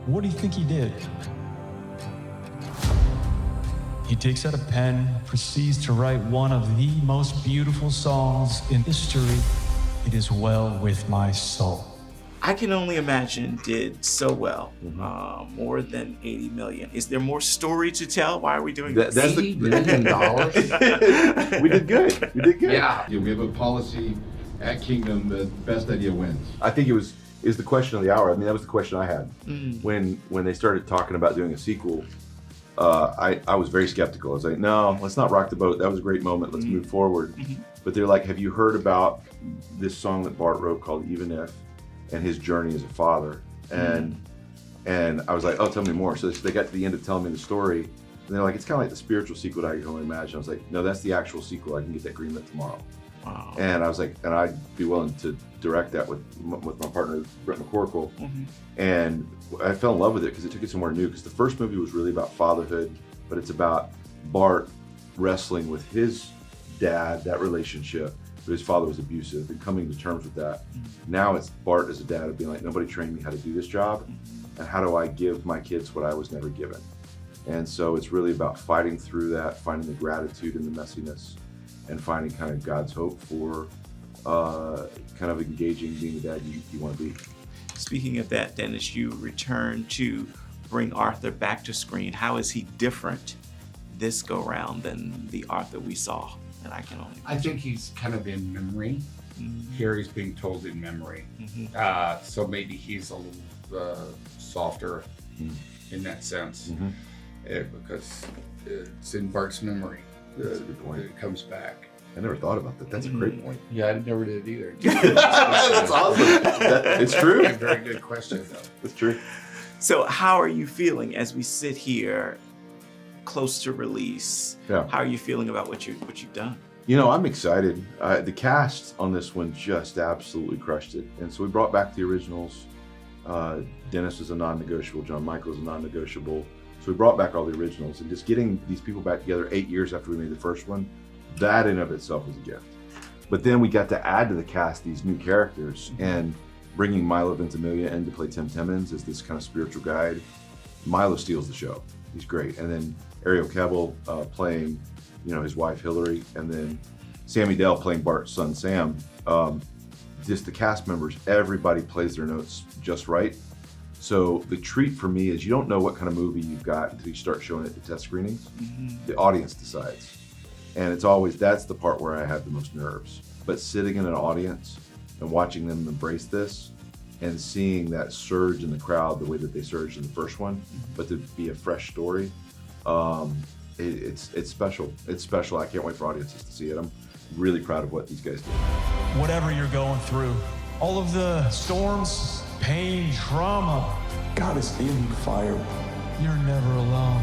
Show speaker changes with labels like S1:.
S1: What do you think he did? He takes out a pen, proceeds to write one of the most beautiful songs in history. It is well with my soul.
S2: I Can Only Imagine did so well, more than 80 million. Is there more story to tell? Why are we doing this?
S3: That's
S4: $80 million?
S3: We did good. We did good.
S4: Yeah.
S5: We have a policy at Kingdom that best idea wins.
S3: I think is the question of the hour. I mean, that was the question I had when they started talking about doing a sequel. I was very skeptical. I was like, no, let's not rock the boat. That was a great moment. Let's move forward. But they're like, have you heard about this song that Bart wrote called Even If, and his journey as a father? And I was like, oh, tell me more. So they got to the end of telling me the story, and they're like, it's kind of like the spiritual sequel to I Can Only Imagine. I was like, no, that's the actual sequel. I can get that greenlit tomorrow.
S2: Wow.
S3: And I was like, and I'd be willing to direct that with my partner, Brett McCorkle. And I fell in love with it because it took it somewhere new. Because the first movie was really about fatherhood, but it's about Bart wrestling with his dad, that relationship. But his father was abusive and coming to terms with that. Now it's Bart as a dad of being like, nobody trained me how to do this job. And how do I give my kids what I was never given? And so it's really about fighting through that, finding the gratitude in the messiness, and finding kind of God's hope for kind of engaging, being the dad you want to be.
S2: Speaking of that, Dennis, you returned to bring Arthur back to screen. How is he different this go round than the Arthur we saw? And I Can Only Imagine.
S4: I think he's kind of in memory. Here he's being told in memory. So maybe he's a little softer in that sense. Because it's in Bart's memory.
S3: That's a good point.
S4: It comes back.
S3: I never thought about that. That's a great point.
S4: Yeah, I never did either.
S3: That's awesome. It's true.
S4: Very good question, though.
S3: It's true.
S2: So how are you feeling as we sit here close to release?
S3: Yeah.
S2: How are you feeling about what you've done?
S3: You know, I'm excited. The cast on this one just absolutely crushed it. And so we brought back the originals. Dennis is a non-negotiable. John Michael is a non-negotiable. So we brought back all the originals, and just getting these people back together 8 years after we made the first one, that in of itself was a gift. But then we got to add to the cast these new characters, and bringing Milo Ventimiglia in to play Tim Timmons as this kind of spiritual guide. Milo steals the show. He's great. And then Ariel Kebbel playing, his wife Hillary, and then Sammy Dell playing Bart's son Sam. Just the cast members, everybody plays their notes just right. So the treat for me is you don't know what kind of movie you've got until you start showing it to test screenings. The audience decides. And it's always, that's the part where I have the most nerves. But sitting in an audience and watching them embrace this and seeing that surge in the crowd the way that they surged in the first one, but to be a fresh story, it's special. It's special. I can't wait for audiences to see it. I'm really proud of what these guys did.
S1: Whatever you're going through, all of the storms, pain, trauma, God is in the fire. You're never alone.